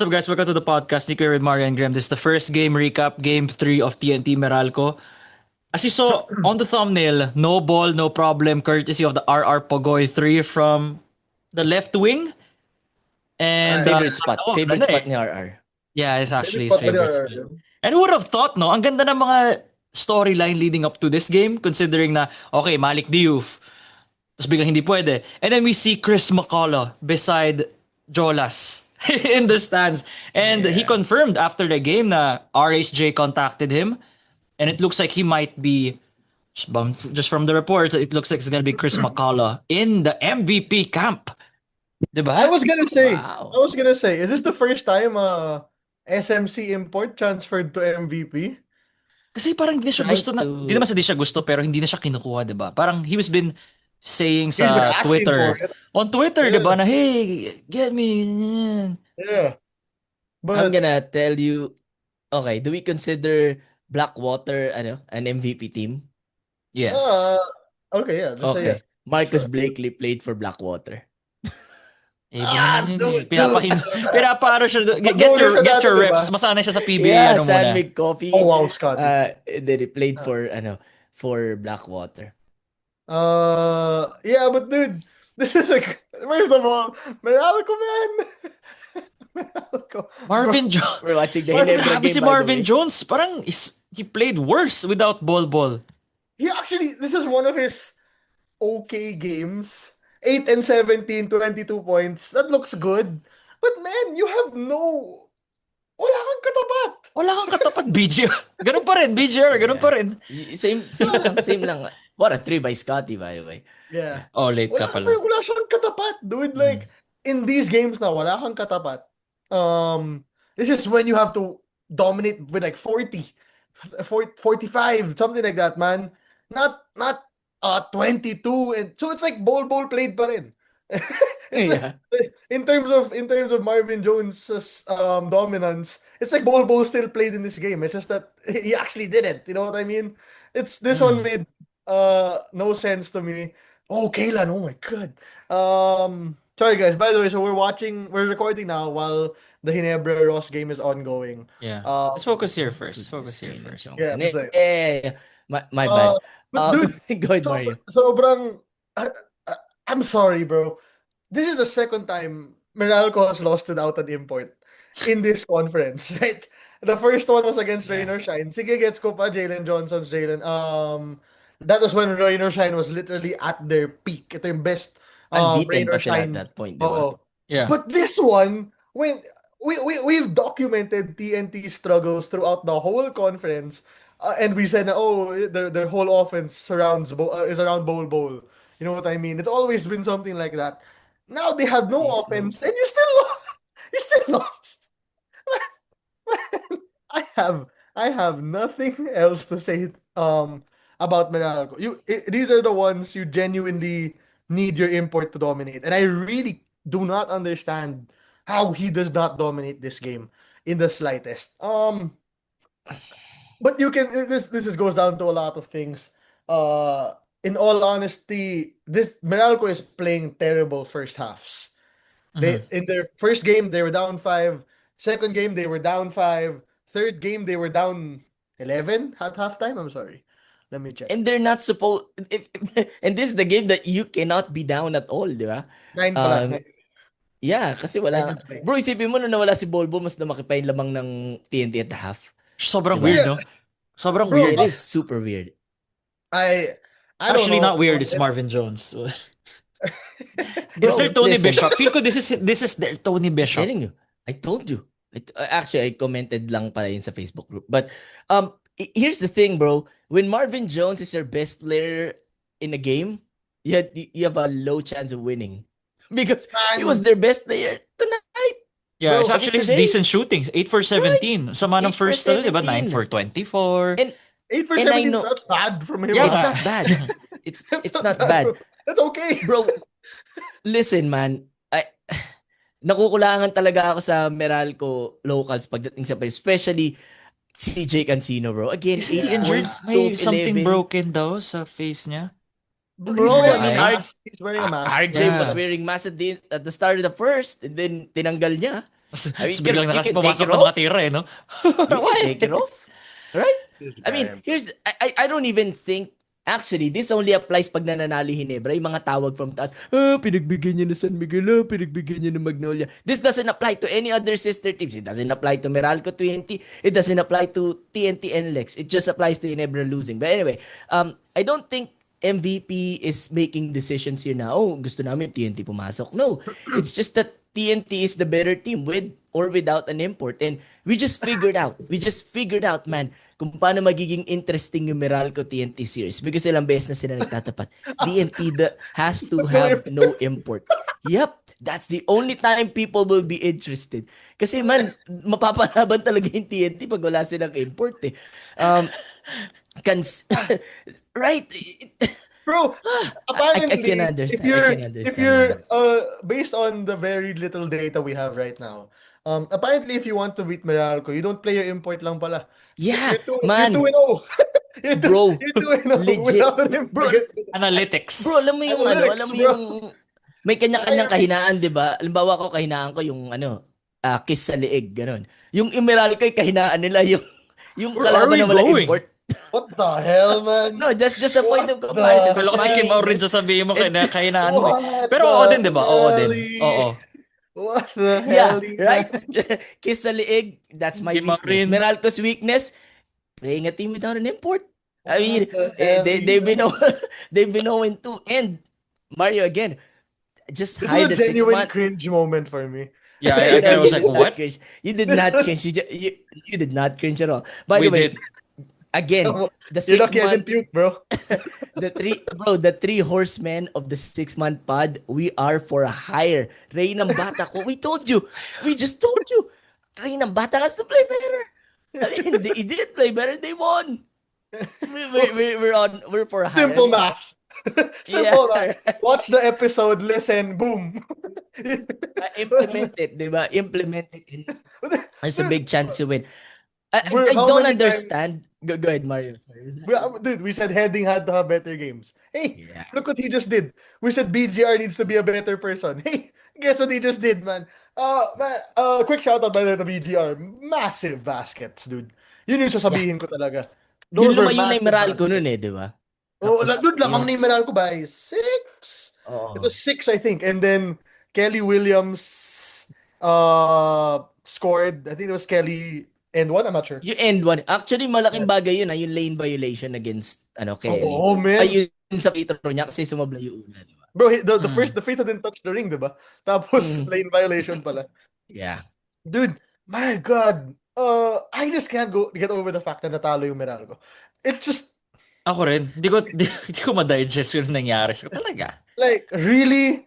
What's up, guys? Welcome to the podcast. Nico here with Mario and Graham. This is the first game recap, Game 3 of TNT Meralco. As you saw on the thumbnail, no ball, no problem, courtesy of the RR Pogoy 3 from the left wing. And Favorite spot. ano, wala Favorite na spot eh. ni RR. Yeah, it's Maybe actually his spot pa rin favorite spot. And who would have thought, no? Ang ganda ng mga storyline leading up to this game, considering na, okay, Malik Diouf, tapos biglang hindi pwede. And then we see Chris McCullough beside Jolas in the stands. And he confirmed after the game na RHJ contacted him. And it looks like he might be, just from the reports, it looks like it's going to be Chris McCullough in the MVP camp. Diba? I was gonna say, Wow. is this the first time SMC import transferred to MVP? Kasi parang hindi siya Trying gusto na, to- hindi naman sa di siya gusto, pero hindi na siya kinukuha, diba? Parang he was been saying He's been sa asking Twitter, for it. on Twitter, Yeah. diba, na, hey, get me. Yeah. I'm But gonna tell you, okay, do we consider Blackwater an MVP team? Yes. okay, yeah, just say Okay. yes. Marcus Sure. Blakely played for Blackwater. Dude. Pinapaano siya. Get Mag-bowler siya your dati, reps. diba? Masanay siya sa PBA. Yeah, ano San muna. Mig Coffee. Oh wow, Scott. And then he played for Blackwater. Yeah, but dude, this is like, first of all, Meralco, man. Meralco. Marvin Jones. We're watching the Marvin- Ginebra Grabe game, si by the Marvin way. Jones. Parang he played worse without ball. This is one of his okay games. 8 and 17, 22 points. That looks good. But man, you have wala kang katapat. Wala kang katapat, BGR. Ganun pa rin, BGR. Ganun pa rin. Same lang. What a 3 by Scotty, by the way. Yeah. Oh, late ka pala. Wala siyang katapat, dude. Like, in these games na wala kang katapat, this is when you have to dominate with like 40, 45, something like that, man. Not 22. And so it's like ball played pa rin. It's Yeah. like, in terms of Marvin Jones' dominance, it's like ball still played in this game. It's just that he actually did it. You know what I mean? This one made no sense to me. Oh, Kaylan, oh my god. Sorry guys, by the way, so we're recording now while the Ginebra Ross game is ongoing. Yeah. Uh, Let's focus here first. Yeah, that's right. Yeah. My bad. But dude, Go ahead, Mario. sobrang I'm sorry, bro. This is the second time Meralco has lost without an import in this conference, right? The first one was against Rain or Shine. Sige, gets ko pa, Jalen Johnson's Jalen. That was when Rain or Shine was literally at their peak. Ito yung best Unbeaten Rain pa or sila at Shine. that point, di ba? Oo. Yeah. But this one, when we've documented TNT struggles throughout the whole conference, and we said, their whole offense is around bowl. You know what I mean? It's always been something like that. Now they have no Please, no. offense, and you still lost. You still lost. I have nothing else to say about Meralco. These are the ones you genuinely need your import to dominate, and I really do not understand how he does not dominate this game in the slightest. But you can this goes down to a lot of things. In all honesty, this Meralco is playing terrible first halves. They in their first game they were down 5. Second game they were down 5. Third game they were down 11 at halftime. I'm sorry. Let me check. And they're not supposed... And this is the game that you cannot be down at all, di ba? 9 pala. Yeah, kasi wala... Second play. Bro, isipin mo na nawala si Bolbo, mas lumaki pa yung lamang ng TNT at the half. Sobrang Diba? weird, no? Sobrang Bro, weird. It is super weird. I don't Actually, know. not weird. It's Marvin Jones. It's Bro, their Tony listen. Bishop. Feel ko this is their Tony I'm Bishop. telling you. I told you. Actually, I commented lang pala yun sa Facebook group. But here's the thing, bro. When Marvin Jones is your best player in a game, you have a low chance of winning. Because he was their best player tonight. Yeah, Bro, it's actually his today- decent shooting. 8 for 17. Sama ng 8 for first, di ba? 9 17. for 24. And 8 for And I 17 is know- not bad from him. Yeah. it's not bad. It's not bad. bro. That's okay. Bro, listen, man. Nakukulangan talaga ako sa Meralco locals pagdating sa play. Especially CJ Cancino, bro. Again, Is he 8 injured? points, May 2 of something 11. broken daw sa face niya. He's Bro, wearing I mean, a mask. He's wearing a mask. RJ Yeah. was wearing mask at the start of the first, and then tinanggal niya. I mean, Tapos biglang you can take pumasok it na off. mga tira eh, no? You can take it off. Right? This I mean, guy. I don't even think, actually, this only applies pag nananali Hinebra, yung mga tawag from taas, pinagbigyan niya na San Miguel, pinagbigyan niya na Magnolia. This doesn't apply to any other sister teams. It doesn't apply to Meralco 20. It doesn't apply to TNT and Lex. It just applies to Hinebra losing. But anyway, I don't think MVP is making decisions here na, gusto namin TNT pumasok. No, it's just that TNT is the better team with or without an import. And we just figured out, man, kung paano magiging interesting yung Meralco TNT series. Because ilang beses na sila nagtatapat. TNT has to have no import. Yep, that's the only time people will be interested. Kasi man, mapapalaban talaga yung TNT pag wala silang import eh. Cons- right? Bro, I apparently, can if understand. you're I can understand. if you're based on the very little data we have right now, apparently if you want to beat Meralco, you don't play your import lang pala. Yeah, You're man. 2-0. Bro, You're 2-0 legit. without an Bro, import. Analytics. Bro, alam mo yung Analytics, bro. may kanya-kanyang kahinaan, 'di ba? Halimbawa ko kahinaan ko yung kiss sa leeg, ganun. Yung Meralco yung kahinaan nila yung Where are kalaban we na wala going? import. What the hell, man? No, just a point of What comparison. the Kala ko si Kim Aurin sasabihin mo kahinaan mo eh. What Pero oo the din, di ba? Oo din. helly? Oo. What the Yeah, hell? right? Kiss sa leeg, that's my Kim weakness. Aurin. Meralco's weakness, playing a team without an import. I mean, What the hell? they've been they've been 0-2. And Mario again, just This hide was the a genuine 6 month. cringe moment for me. Yeah, I No, was you like, did not what? cringe. You did not cringe. You did not cringe at all. By We the way, did. again, the You're 6 lucky I didn't month, puke, bro. the three horsemen of the 6 month pod, we are for a hire. Rey ng bata ko. We told you. We just told you. Rey ng bata has to play better. I mean, he did play better. They won. We're for a hire. Simple math. Simple Yeah. math. Watch the episode, listen, boom. Implement it, di ba? Implement it. There's a big chance you win. I How don't many understand. Go ahead, Mario. Sorry. Dude, we said Heading had to have better games. Hey, Yeah. look what he just did. We said BGR needs to be a better person. Hey, guess what he just did, man? Quick shout out by the way to BGR. Massive baskets, dude. Yun yung sasabihin ko talaga. Yung Those were lumayo na massive yung Meralco baskets. nun eh, di ba? Oh, Tapos, dude, lang yung- ang nimeral ko by 6. Oo. It was 6, I think. And then Kelly Williams scored. I think it was Kelly and one. I'm not sure. Yung end one. Actually, malaking bagay yun yung lane violation against Kelly. Oh, man. Ay, yun sa free throw niya kasi sumabla yung una, di ba? Bro, the free throw didn't touch the ring, diba? Tapos lane violation pala. Yeah. Dude, my God. I just can't get over the fact na natalo yung Meralco. It's just Ako rin. Di ko ma-digest yung nangyari. So, talaga. like really,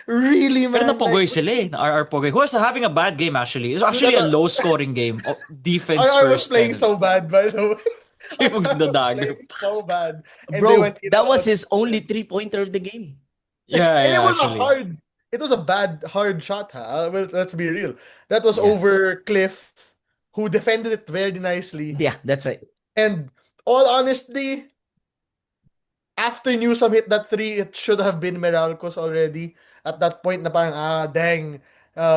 really, Pero man. napogoy Like, sila eh. Na RR Pogoy. Who was having a bad game actually. It was actually a low-scoring game. Defense RR was first. playing so bad, by the way. Yung magdadago. Playing so bad. And they Bro, went in that on was us. his only 3-pointer of the game. Yeah, And it yeah, was actually. it was a bad, hard shot, ha? Well, let's be real. That was Yeah. over Cliff, who defended it very nicely. Yeah, that's right. And all honesty, after Newsom hit that 3, it should have been Meralcos already. At that point, na parang, dang,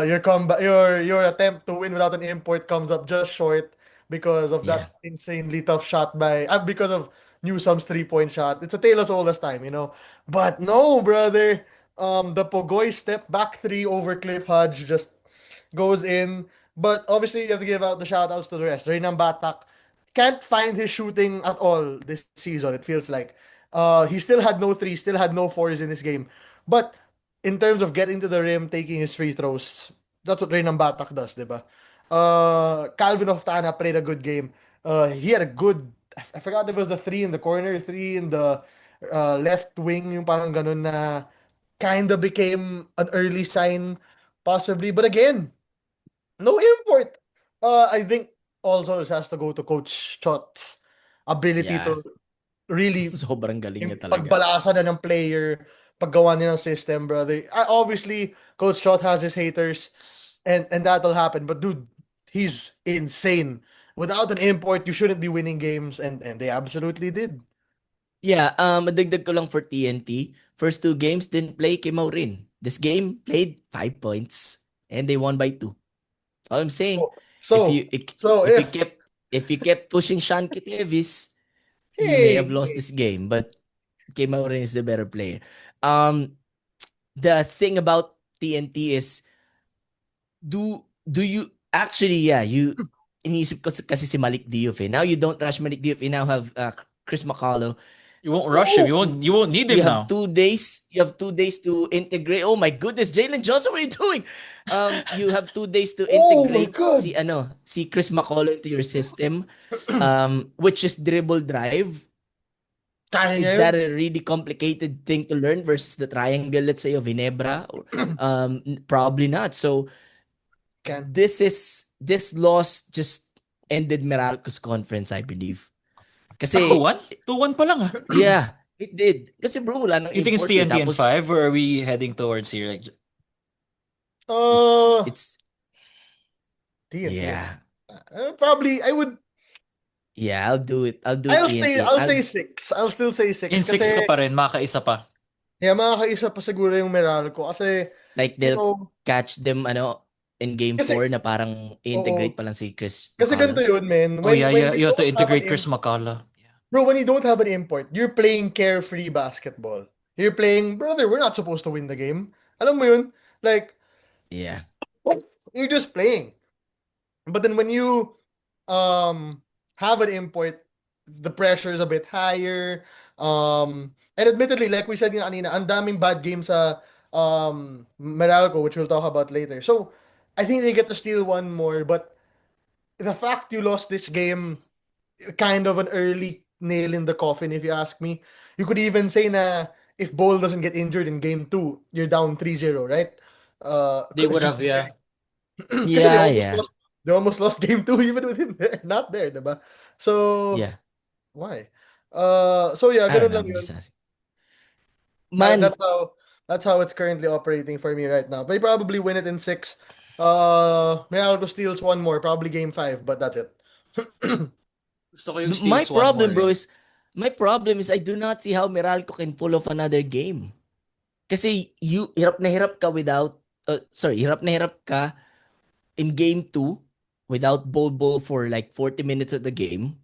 your comeback, your attempt to win without an import comes up just short because of that insanely tough shot because of Newsom's 3-point shot. It's a tale as old as time, you know. But no, brother. The Pogoy step back 3 over Cliff Hodge just goes in. But obviously, you have to give out the shout outs to the rest. Reynam Batak can't find his shooting at all this season, it feels like. He still had no 3, still had no 4s in this game. But in terms of getting to the rim, taking his free throws, that's what Reynam Batak does, diba? Calvin Oftana played a good game. He had a good, I forgot if it was the 3 in the corner, 3 in the left wing, yung parang ganun na kind of became an early sign, possibly. But again, no import. I think also this has to go to Coach Chot's ability Yeah. to really Sobrang galing niya talaga. pagbalasan na ng player, paggawa niya ng system, brother. Obviously, Coach Chot has his haters, and that'll happen. But dude, he's insane. Without an import, you shouldn't be winning games, and they absolutely did. Yeah, madagdag ko lang for TNT. First 2 games didn't play Kim Aurin. This game played 5 points and they won by 2. All I'm saying, if So, you if, so if you if kept if you kept pushing Sean Davis, you may have hey, lost this game. But Kay Maurin is the better player. Um, the thing about TNT is, do you actually, you iniisip ko kasi si Malik Diouf eh. Now you don't rush Malik Diouf. You now have Chris McCullough. You won't rush him. You won't need You him have now. 2 days. You have 2 days to integrate. Oh my goodness, Jalen Johnson, what are you doing? You have 2 days to oh my integrate god, si Chris McCullough into your system, which is dribble drive. kaya niya Is yun? that a really complicated thing to learn versus the triangle, let's say, of Ginebra? Probably not. So Can. this loss just ended Meralco's conference, I believe. Kasi 2-1? 2-1 pa lang ah. yeah, it did. Kasi bro, wala nang You think it's import eh. TNT and Tapos 5 or are we heading towards here? Like, it's TNT. yeah. Probably I would. Yeah, I'll do it. I'll do I'll TNT. I'll say 6. I'll still say 6 in 6 kasi ka pa rin, makaisa pa. yeah, makakaisa pa siguro yung Meralco kasi like you they'll know, catch them in game kasi 4 na parang oo. integrate pa lang si Chris Kasi ganito McCullough. yun, man. Oh yeah, When you have to don't have integrate an Chris McCullough. Yeah. bro, when you don't have an import, you're playing carefree basketball. You're playing, brother, we're not supposed to win the game. Alam mo yun? Like, Yeah. you're just playing. But then when you have an import, the pressure is a bit higher. And admittedly, like we said nga kanina, ang daming bad games sa Meralco, which we'll talk about later. So, I think they get to steal one more, but the fact you lost this game, kind of an early nail in the coffin, if you ask me. You could even say na if Bol doesn't get injured in game 2, you're down 3-0, right? They would have, yeah. Kasi Yeah. they almost lost game 2 even with him there, not there, diba? So, Yeah. why? So yeah, I don't ganun know. lang I'm yun. just asking. Man, That's how it's currently operating for me right now. They probably win it in 6. Meralco steals one more, probably game 5, but that's it. Gusto ko yung my steals one problem, more. bro, is I do not see how Meralco can pull off another game. Kasi hirap na hirap ka in game 2 without Bol for like 40 minutes of the game.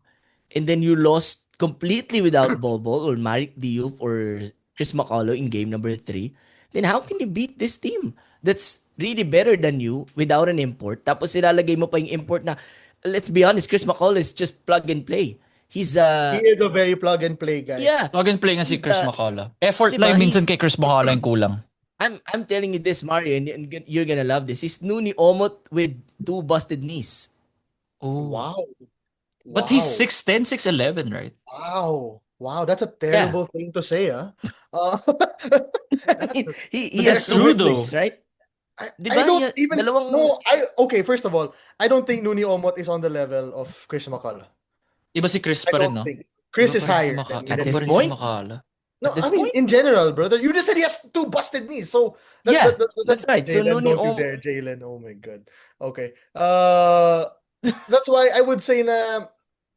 And then you lost completely without Bol or Marik Diouf or Chris McCullough in game number 3. Then how can you beat this team that's really better than you without an import? Tapos ilalagay mo pa yung import na, let's be honest, Chris McCullough is just plug and play. He's He is a very plug and play guy. yeah. Plug and play nga si Chris McCullough. Effort Diba? lang minsan kay Chris McCullough yung kulang. I'm telling you this, Mario, and you're gonna love this. He's Nuni Omot with 2 busted knees. Oh. Wow. But he's 6'10", 6'11", right? Wow, that's a terrible thing to say, huh? He That's has to true, work this, though. right? I Diba? don't even Dalawang- no. Okay. First of all, I don't think Nuni Omot is on the level of Chris McCullough. Iba si Chris I pa rin, don't no? think Chris Iba is pa rin si higher. Maka- than At iba this pa rin point? si McCullough. No, At this I mean point? in general, brother. You just said he has 2 busted knees, so That's right. So Jalen, Nuni don't you Omot, dare, Jalen. Oh my god. Okay. That's why I would say na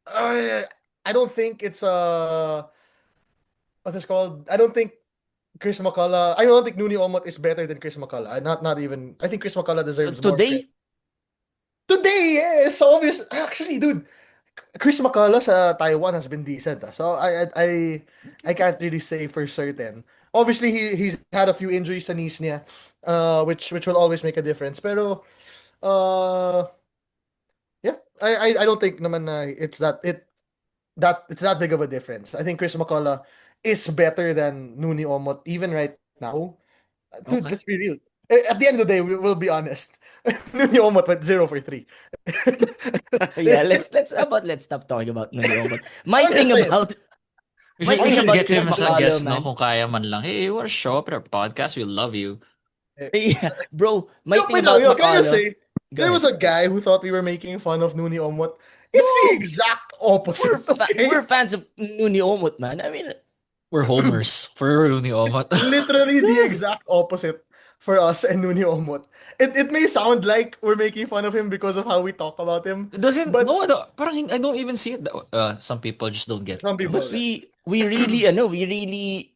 I don't think it's what's this called? I don't think Chris McCullough. I don't think Nuni Omot is better than Chris McCullough. Not even. I think Chris McCullough deserves more credit. Today, yes, obvious. Actually, dude, Chris McCullough sa Taiwan has been decent. So I can't really say for certain. Obviously, he's had a few injuries sa knees niya, which will always make a difference. Pero yeah, I don't think naman na it's that big of a difference. I think Chris McCullough is better than Nuni Omot even right now. Dude, Okay. let's be real. At the end of the day, we'll be honest. Nuni Omot went 0 for 3. yeah, let's stop talking about Nuni Omot. My I'm thing just saying. about We My should, thing about get Chris him as a McCullough, guest, man. no? Kung kaya man lang. Hey, you wanna show up at our podcast? We love you. yeah, bro, my No, thing wait, about no, can I just McCullough. say, Go there ahead. was a guy who thought we were making fun of Nuni Omot. It's the exact opposite. Okay? We're fans of Nuni Omot, man. I mean, We're homers for Rooney Omot. It's literally the exact opposite for us and Nuni Omot. It may sound like we're making fun of him because of how we talk about him. It doesn't, But- no, parang I don't even see it. Some people just don't get Some people- but we really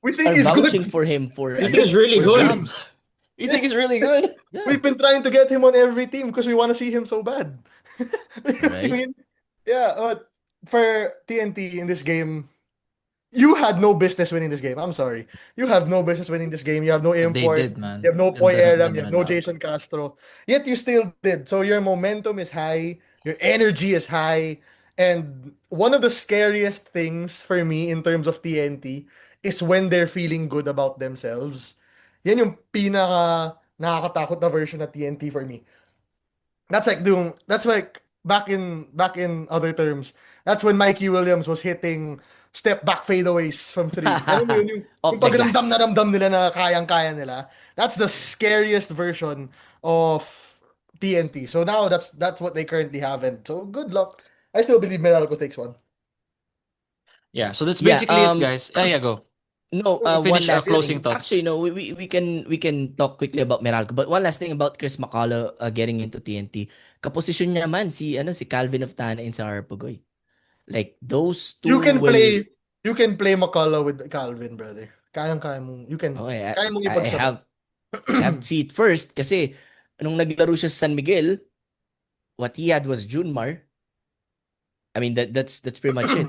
We think are he's good. vouching for him for He is really for good. jobs. You think he's really good? Yeah. We've been trying to get him on every team because we want to see him so bad. You know what I Right. mean? Yeah, but for TNT in this game, you had no business winning this game. I'm sorry. You have no business winning this game. You have no But they import. did, man. You have no Ganda ng Poyeram. You have no pinanalo. Jason Castro. Yet you still did. So your momentum is high. Your energy is high. And one of the scariest things for me in terms of TNT is when they're feeling good about themselves. Yan yung pinaka nakakatakot na version of TNT for me. That's like back in other terms. That's when Mikey Williams was hitting step back fadeaways from three. Alam mo yun, yung Off the pagramdam na glass. ramdam nila na kayang-kaya nila. That's the scariest version of TNT. So now that's what they currently have, and so good luck. I still believe Meralco takes one. Yeah, so that's Yeah, basically it, guys. Yeah, go. no, one Finish last closing thing. thoughts. Actually, no, we can talk quickly about Meralco, but one last thing about Chris McCullough getting into TNT. Kaposisyon niya man si Calvin of Tana in sa Harpagoy. Like those You two can will play McCullough with Calvin, brother. Kayang-kaya mong okay, kaya mong I ipagsama. have to see it first kasi nung naglaro siya sa San Miguel, what he had was Junmar. I mean that's pretty much it.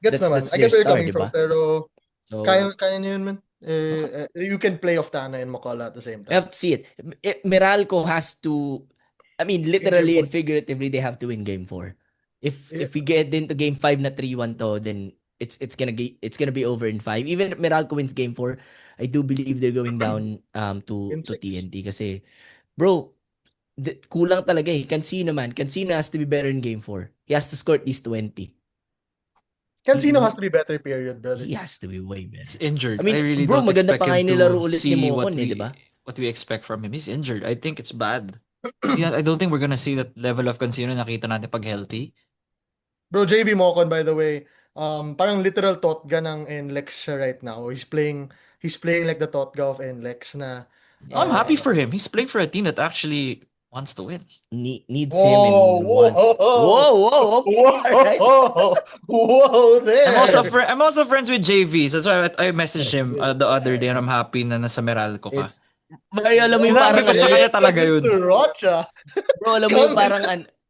Gets That's naman. I their get where you're star, coming di from, ba? pero So kaya niyo yun, man. You can play off Tana and McCullough at the same I time. have to see it. Meralco has to, I mean, literally and figuratively, they have to win game 4. Yeah. If we get into game 5 na 3-1 to, then it's gonna be over in 5. Even if Meralco wins game 4, I do believe they're going down In to 6. TNT kasi bro, kulang talaga eh. Cancino has to be better in game 4. He has to score at least 20. Cancino He, has to be better, period, brother. he has to be way He's better. injured. I mean, I really bro, don't maganda expect pa nga him yung nilaro to ulit ni see Mocon eh, di ba? what we expect from him. He's injured. I think it's bad. Yeah, I don't think we're gonna see that level of Cancino nakita natin pag healthy. Bro, JB Mocon, by the way, parang literal Totga ng NLEX siya right now. He's playing like the Totga of NLEX na I'm happy for uh, him. He's playing for a team that actually wants to win. Needs him whoa, and wants. Whoa, okay, all right. whoa there. I'm also friends with JV. That's why I messaged him the other day and I'm Alright. happy na nasa Meralco ka. It's Mario, alam mo yung Sinabi parang ko ano, sa kanya talaga Like yun. Mr. Rocha. bro, alam mo yung Come parang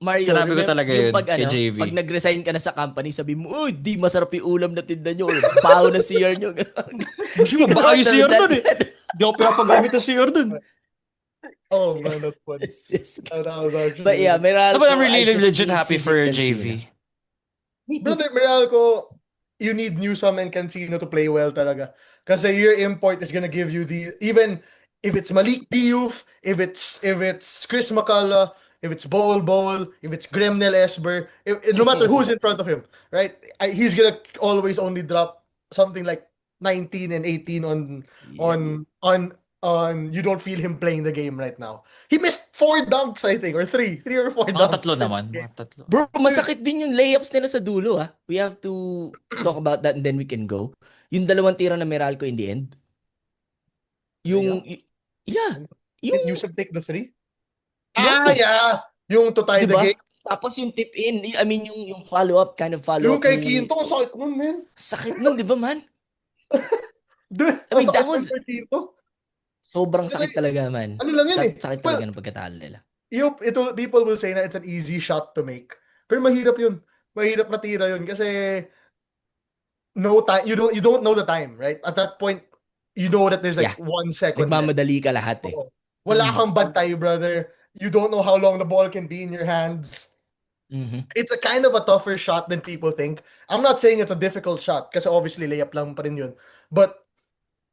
Mario, Sinabi ko talaga yung yun pag kay JV. pag nag-resign ka na sa company, sabi mo, uy, di masarap yung ulam na tinda nyo or baho na CR nyo. Hindi mo baka yung CR dun eh. Hindi ako pinapagamit ng CR dun. Oh man, that's funny. That was actually But yeah, Meralco, But I'm really I just legit need happy CJ for Cancino. JV. Brother Meralco, you need Newsome and Cancino to play well talaga. Kasi your import is gonna give you the even if it's Malik Diouf, if it's Chris McCullough, if it's Bowl, if it's Gremnel Esber, no matter who's in front of him, right? He's gonna always only drop something like 19 and 18 on you don't feel him playing the game right now. He missed 4 dunks, I think, or 3 or 4 Mga dunks. tatlo in this naman. game. Mga tatlo. Bro, masakit din yung layups nila sa dulo ah. We have to talk about that and then we can go. Yung dalawang tira na Meralco in the end. Yeah. Did Yung, Newsome take the 3? No. Yeah! Yung to tie the diba? game. Tapos yung tip in, I mean yung follow-up, kind of follow-up. Yung kay ni- Quinto, ang sakit nun, man. Sakit nun, di ba man? Dude, I mean, ang sakit that nun was- kay Quinto. Sobrang sakit talaga man. Ano lang yun eh. Sakit Well, talaga ng pagkatalo nila. people will say na it's an easy shot to make. Pero mahirap yun. Mahirap na tira yun kasi no time, you don't know the time, right? At that point, you know that there's like Yeah. 1 second left. Nagmamadali ka lahat eh. Oo. Wala kang bantay, brother. You don't know how long the ball can be in your hands. Mhm. It's a kind of a tougher shot than people think. I'm not saying it's a difficult shot kasi obviously layup lang pa rin yun. But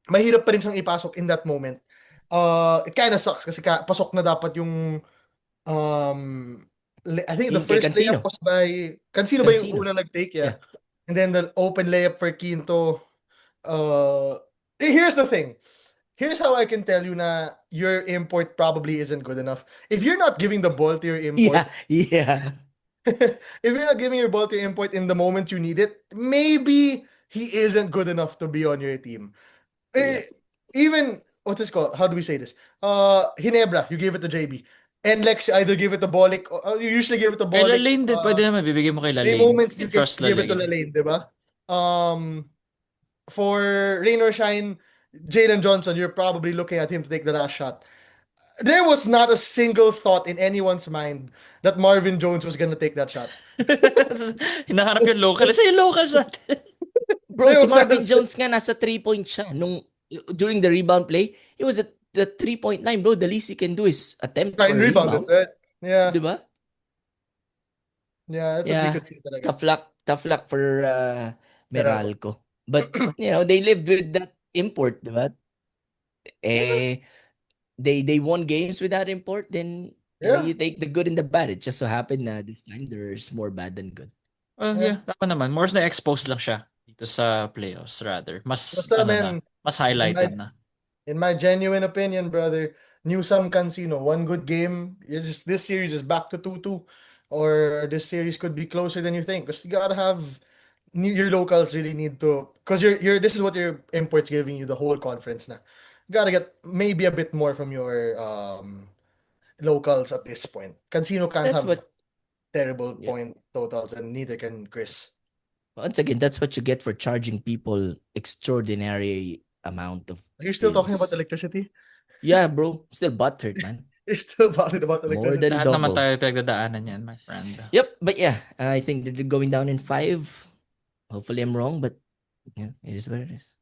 mahirap pa rin siyang ipasok in that moment. It kind of sucks kasi pasok na dapat yung I think the Yung kay first layup Cancino. was by Cancino ba yung Cancino. unang nag-take? Yeah. Yeah. And then the open layup for Quinto. Here's the thing. Here's how I can tell you na your import probably isn't good enough. If you're not giving the ball to your import, Yeah. if you're not giving your ball to your import in the moment you need it, maybe he isn't good enough to be on your team. Yeah. Even what's this called? How do we say this? Hinebra, you gave it to JB. And Lex either give it to Bolik or you usually give it to Kay Bolik. Lalaine din. Pwede naman. Bibigay mo kay May Lalaine. moments you can Trust give it to Lalaine. Lalaine, di ba? For rain or shine, Jalen Johnson, you're probably looking at him to take the last shot. There was not a single thought in anyone's mind that Marvin Jones was gonna take that shot. Hinahanap yung local. Isa yung locals natin. Bro, There si was not a Marvin Jones nga nasa 3-point siya during the rebound play. He was at the 3-point line, bro. The least he can do is attempt for Try and a rebound rebound. it, right? Yeah, Di ba? yeah, that's what we Yeah. could see talaga. Tough luck for Meralco. Meralco. But, they lived with that import, di ba? Eh, they won games with that import, then Yeah. you take the good and the bad. It just so happened na this time there's more bad than good. Well, yeah, tama naman. More na-expose lang siya dito sa playoffs rather. Mas, Basta, man, mas highlighted na. in my genuine opinion, brother, Newsome Cancino, one good game. This series is back to 2-2, or this series could be closer than you think. Because you gotta have your locals really need to, because this is what your imports giving you the whole conference na. You gotta get maybe a bit more from your locals at this point. Cancino can't That's have what, terrible Yeah. point totals, and neither can Chris. once again, that's what you get for charging people extraordinary amount of Are you still talking about bills. electricity? Yeah, bro. Still butthurt, man. You're still bothered about More electricity? than Lahat naman double. tayo pinagdadaanan yan, my friend. Yep, but yeah, I think they're going down in 5. Hopefully I'm wrong, but yeah, it is what it is.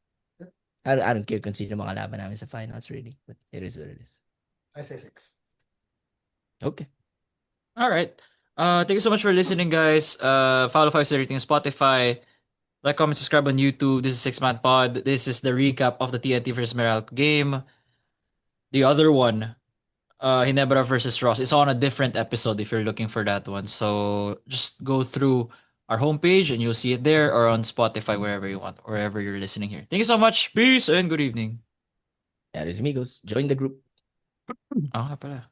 I don't care kung sino makalaban namin sa finals, really. But it is what it is. I say 6. Okay. All right. Thank you so much for listening, guys. Follow 5 on Spotify. Like, comment, subscribe on YouTube. This is Six Man Pod. This is the recap of the TNT versus Meralco game. The other one, Hinebra versus Ross, is on a different episode if you're looking for that one. So just go through our homepage and you'll see it there, or on Spotify, wherever you want, wherever you're listening here. Thank you so much. Peace and good evening. That is amigos. Join the group. Ah, nga pala.